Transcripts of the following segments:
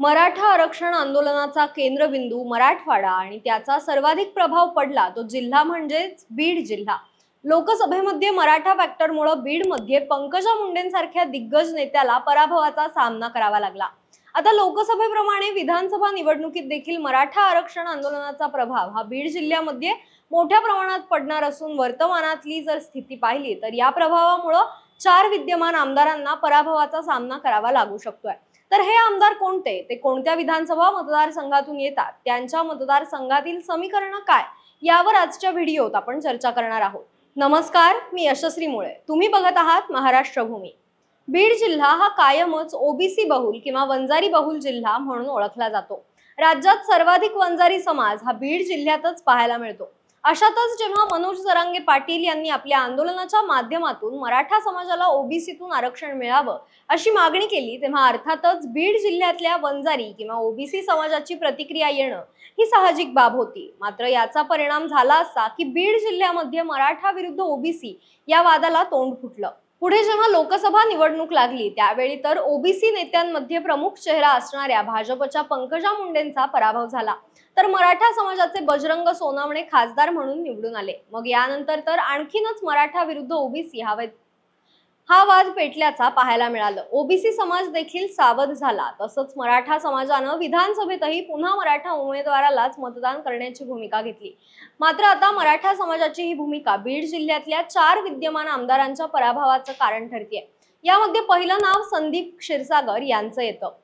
मराठा आरक्षण आंदोलनाचा केंद्रबिंदू मराठवाडा आणि त्याचा सर्वाधिक प्रभाव पडला तो जिल्हा म्हणजेच बीड जिल्हा। लोकसभेमध्ये मराठा फॅक्टरमुळे बीडमध्ये पंकजा मुंडेंसारख्या दिग्गज नेत्याला पराभवाचा सामना करावा लागला। आता लोकसभेप्रमाणे विधानसभा निवडणुकीत देखील मराठा आरक्षण आंदोलनाचा प्रभाव हा बीड जिल्ह्यामध्ये मोठ्या प्रमाणात पडणार असून वर्तमानातली जर स्थिती पाहिली तर या प्रभावामुळे 4 विद्यमान आमदारांना पराभवाचा सामना करावा लागू शकतोय। तर हे आमदार कोणते, ते कोणत्या विधानसभा मतदारसंघातून येतात, त्यांच्या मतदारसंघातील समीकरण काय, यावर आजच्या व्हिडिओत आपण चर्चा करणार आहोत। नमस्कार, मी यशस्वी मुळे। तुम्ही बघत आहात महाराष्ट्र भूमी। बीड जिल्हा हा कायमच ओबीसी बहुल किंवा वंजारी बहुल जिल्हा म्हणून ओळखला जातो। राज्यात सर्वाधिक वंजारी समाज हा बीड जिल्ह्यातच पाहायला मिळतो। अशातच जेव्हा मनोज जरांगे पाटील यांनी आपल्या आंदोलनाच्या माध्यमातून मराठा समाजाला ओबीसीतून आरक्षण मिळावं अशी मागणी केली, तेव्हा अर्थातच बीड जिल्ह्यातल्या वंजारी किंवा ओबीसी समाजाची प्रतिक्रिया येणं ही साहजिक बाब होती। मात्र याचा परिणाम झाला असा की बीड जिल्ह्यामध्ये मराठा विरुद्ध ओबीसी या वादाला तोंड फुटलं। पुढे जेव्हा लोकसभा निवडणूक लागली त्यावेळी तर ओबीसी नेत्यांमध्ये प्रमुख चेहरा असणाऱ्या भाजपच्या पंकजा मुंडेंचा पराभव झाला, तर मराठा समाजाचे बजरंग सोनवणे खासदार म्हणून निवडून आले। मग यानंतर तर आणखीनच मराठा विरुद्ध ओबीसी हा वाद पेटल्याचा पाहायला मिळालं। ओबीसी समाज देखील सावध झाला। तसंच मराठा समाजानं विधानसभेतही पुन्हा मराठा उमेदवारालाच मतदान करण्याची भूमिका घेतली। मात्र आता मराठा समाजाची ही भूमिका बीड जिल्ह्यातल्या 4 विद्यमान आमदारांच्या पराभवाचं कारण ठरतेय। यामध्ये पहिलं नाव संदीप क्षीरसागर यांचं येतं।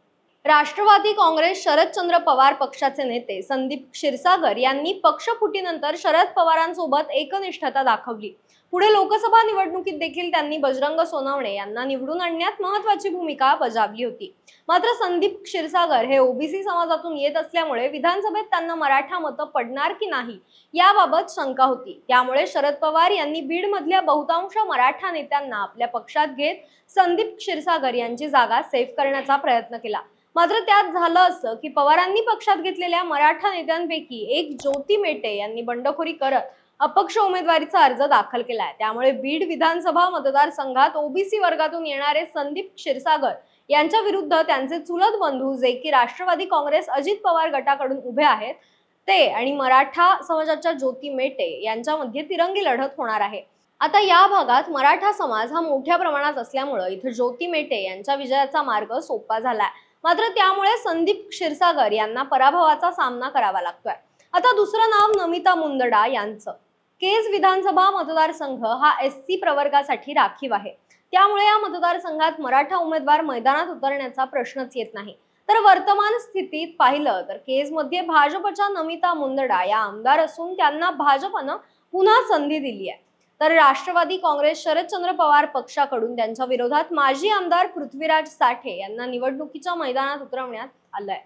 राष्ट्रवादी काँग्रेस शरदचंद्र पवार पक्षाचे नेते संदीप क्षीरसागर यांनी पक्षफुटीनंतर शरद पवारांसोबत एकनिष्ठता दाखवली। पुढे लोकसभा निवडणुकीत देखील त्यांनी बजरंग सोनवणे यांना निवडून आणण्यात महत्त्वाची भूमिका बजावली होती। मात्र संदीप क्षीरसागर हे ओबीसी समाजातून येत असल्यामुळे विधानसभेत त्यांना मराठा मतं पडणार की नाही याबाबत शंका होती। त्यामुळे शरद पवार यांनी बीडमधल्या बहुतांश मराठा नेत्यांना आपल्या पक्षात घेत संदीप क्षीरसागर यांची जागा सेव्ह करण्याचा प्रयत्न केला। मात्र त्यात झालं असं की पवारांनी पक्षात घेतलेल्या मराठा नेत्यांपैकी एक ज्योती मेटे यांनी बंडखोरी करत अपक्ष उमेदवारीचा अर्ज दाखल केलाय। त्यामुळे बीड विधानसभा मतदारसंघात ओबीसी वर्गातून येणारे संदीप क्षीरसागर यांच्या विरुद्ध त्यांचे चुलत बंधू जे की राष्ट्रवादी काँग्रेस अजित पवार गटाकडून उभे आहेत ते आणि मराठा समाजाच्या ज्योती मेटे यांच्यामध्ये तिरंगी लढत होणार आहे। आता या भागात मराठा समाज हा मोठ्या प्रमाणात असल्यामुळे इथे ज्योती मेटे यांच्या विजयाचा मार्ग सोपा झालाय। मात्र त्यामुळे संदीप क्षीरसागर यांना पराभवाचा सामना करावा लागतोय। आता दुसरं नाव नमिता मुंदडा यांचं। केज विधानसभा मतदारसंघ हा एससी प्रवर्गासाठी राखीव आहे, त्यामुळे या मतदारसंघात मराठा उमेदवार मैदानात उतरण्याचा प्रश्नच येत नाही। तर वर्तमान स्थितीत पाहिलं तर केजमध्ये भाजपच्या नमिता मुंदडा या आमदार असून त्यांना भाजपनं पुन्हा संधी दिली आहे। तर राष्ट्रवादी काँग्रेस शरदचंद्र पवार पक्षाकडून त्यांच्या विरोधात माजी आमदार पृथ्वीराज साठे यांना निवडणुकीच्या मैदानात उतरवण्यात आलंय।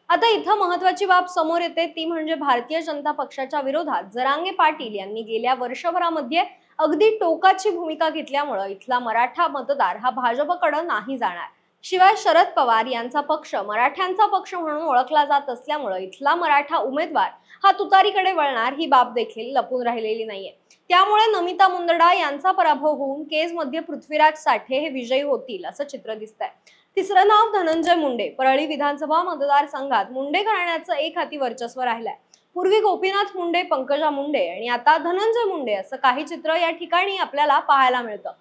आता इथं महत्त्वाची बाब समोर येते ती म्हणजे भारतीय जनता पक्षाच्या विरोधात जरांगे पाटील यांनी गेल्या वर्षभरामध्ये अगदी टोकाची भूमिका घेतल्यामुळे इथला मराठा मतदार हा भाजपकडे नाही जाणार। शिवाय शरद पवार यांचा पक्ष मराठ्यांचा पक्ष म्हणून ओळखला जात असल्यामुळे इथला मराठा उमेदवार हा तुतारीकडे वळणार ही बाब देखील लपून राहिलेली नाहीये। त्यामुळे नमिता मुंदडा यांचा पराभव होऊन केजमध्ये पृथ्वीराज साठे हे विजयी होतील असं चित्र दिसतंय। तिसरं नाव धनंजय मुंडे। परळी विधानसभा मतदारसंघात मुंडे घराण्याचं एक हाती वर्चस्व राहिलंय। पूर्वी गोपीनाथ मुंडे, पंकजा मुंडे आणि आता धनंजय मुंडे असं काही चित्र या ठिकाणी आपल्याला पाहायला मिळतं।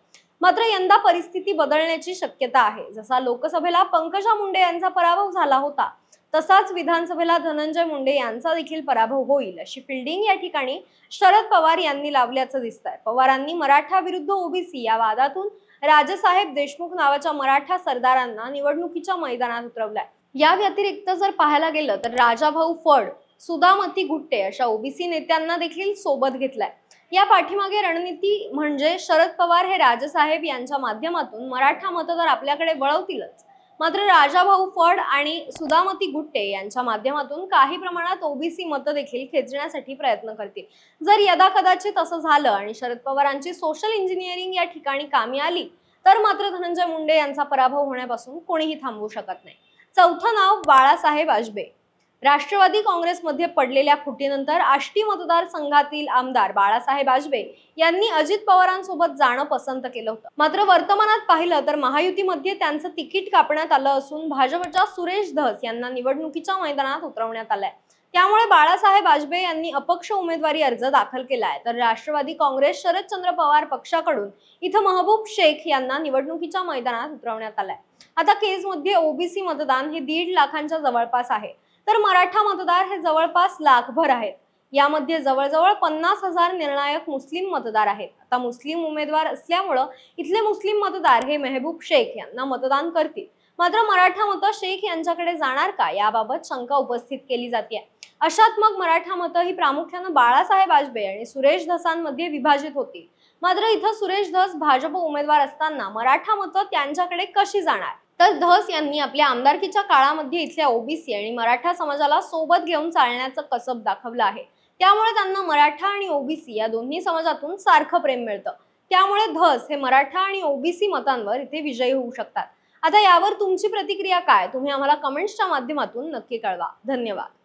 मात्र यंदा परिस्थिती बदलण्याची शक्यता आहे। जसा लोकसभेला पंकजा मुंडे यांचा पराभव झाला होता तसाच विधानसभेला धनंजय मुंडे यांचा देखील पराभव होईल अशी फिल्डिंग या ठिकाणी शरद पवार यांनी लावल्याचं दिसतंय। पवारांनी मराठा विरुद्ध ओबीसी या वादातून राजसाहेब देशमुख नावाच्या मराठा सरदारांना निवडणुकीच्या मैदानात उतरवलाय। या व्यतिरिक्त जर पाहायला गेलं तर राजाभाऊ फड, सुदामती गुट्टे अशा ओबीसी नेत्यांना देखील सोबत घेतलाय। या पाठीमागे रणनीती म्हणजे शरद पवार हे राजसाहेब यांच्या माध्यमातून मराठा मतदार आपल्याकडे वळवतीलच, मात्र राजाभाऊ फड आणि सुदामती गुट्टे यांच्या माध्यमातून काही प्रमाणात ओबीसी मतं देखील खेचण्यासाठी प्रयत्न करतील। जर यदाकदाचित असं झालं आणि शरद पवारांची सोशल इंजिनिअरिंग या ठिकाणी कामी आली तर मात्र धनंजय मुंडे यांचा पराभव होण्यापासून कोणीही थांबवू शकत नाही। चौथं नाव बाळासाहेब आजबे। राष्ट्रवादी काँग्रेसमध्ये पडलेल्या फुटीनंतर आष्टी मतदारसंघातील आमदार बाळासाहेब आजबे यांनी अजित पवारांसोबत जाणं पसंत केलं होतं. मात्र वर्तमानात पाहिलं तर महायुतीमध्ये त्यांचं तिकीट कापण्यात आलं असून भाजपच्या सुरेश धस यांना निवडणुकीच्या मैदानात उतरवण्यात आलंय. त्यामुळे बाळासाहेब आजबे यांनी अपक्ष उमेदवारी अर्ज दाखल केलाय, तर राष्ट्रवादी काँग्रेस शरदचंद्र पवार पक्षाकडून इथं महबूब शेख यांना निवडणुकीच्या मैदानात उतरवण्यात आलंय. आता केजमध्ये ओबीसी मतदान हे 1.5 लाखांच्या जवळपास आहे, तर मराठा मतदार हे जवळपास लाखभर आहेत. यामध्ये जवळजवळ 50,000 निर्णायक मुस्लिम मतदार आहेत. आता मुस्लिम उमेदवार असल्यामुळं इथले मुस्लिम मतदार हे मेहबूब शेख यांना मतदान करतील. मात्र मराठा मतं शेख यांच्याकडे जाणार का, याबाबत शंका उपस्थित केली जाते. अशात मग मराठा मतं ही प्रामुख्याने बाळासाहेब आजबे आणि सुरेश धसांमध्ये विभाजित होतील. मात्र इथं सुरेश धस भाजप उमेदवार असताना मराठा मतं त्यांच्याकडे कशी जाणार? तर धस यांनी आपल्या आमदारकीच्या काळामध्ये इथल्या ओबीसी आणि मराठा समाजाला सोबत घेऊन चालण्याचं कसब दाखवलं आहे. त्यामुळे त्यांना मराठा आणि ओबीसी या दोन्ही समाजातून सारखं प्रेम मिळतं. त्यामुळे धस हे मराठा आणि ओबीसी मतांवर इथे विजयी होऊ शकतात. आता यावर तुमची प्रतिक्रिया काय, तुम्ही आम्हाला कमेंट्सच्या माध्यमातून नक्की कळवा. धन्यवाद.